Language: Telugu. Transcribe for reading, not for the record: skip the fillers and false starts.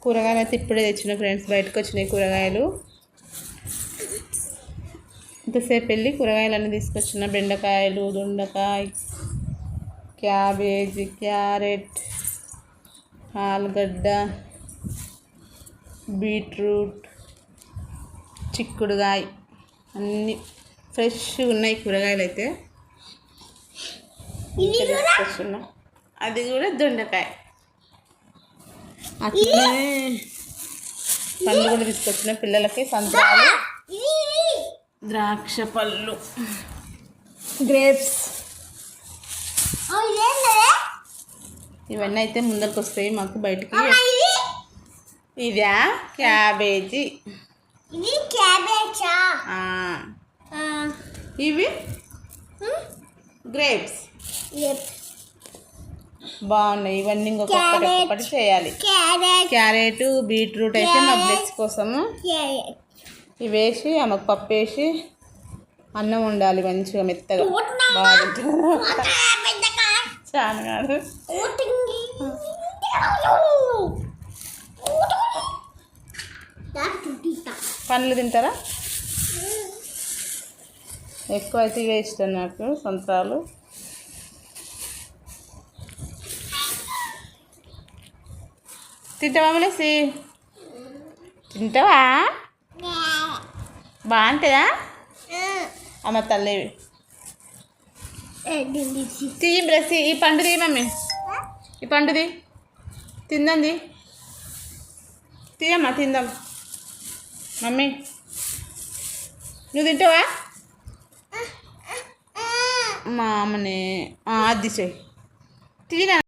కూరగాయలు అయితే ఇప్పుడే తెచ్చిన ఫ్రెండ్స్, బయటకు వచ్చినాయి కూరగాయలు. ఇంతసేపు వెళ్ళి కూరగాయలు అన్నీ తీసుకొచ్చిన. బెండకాయలు, దొండకాయ, క్యాబేజీ, క్యారెట్, ఆలుగడ్డ, బీట్రూట్, చిక్కుడుకాయ, అన్నీ ఫ్రెష్గా ఉన్నాయి కూరగాయలు అయితే తీసుకొచ్చున్నా. అది కూడా దొండకాయ. అట్లనే పళ్ళు కూడా తీసుకొచ్చిన పిల్లలకి. సంత్రాలు, ద్రాక్ష పళ్ళు, గ్రేప్స్, ఇవన్నీ అయితే ముందరికి వస్తాయి మాకు బయటికి. ఇదా క్యాబేజీ, ఇవి గ్రేప్స్. బాగున్నాయి ఇవన్నీ. ఇంకొకటి చేయాలి. క్యారెట్, బీట్రూట్ అయితే మా బ్లెస్ కోసము. ఇవి వేసి ఆమెకు పప్పు వేసి అన్నం వండాలి మంచిగా మెత్తగా. బాగుంటుంది. చాలా కాదు, పండ్లు తింటారా? ఎక్కువ అయితే ఇవే ఇష్టం నాకు, సంత్రాలు. తింటావా మలేసి? తింటావా? బాగుంటుందా? అమ్మ తల్లి తీయి బ్రష్. ఈ పండు తీ మమ్మీ, ఈ పండుది తిందంది. తీయమ్మా తిందాం. మమ్మీ నువ్వు తింటావా? మా అమ్మని అది చెయ్యి. తినా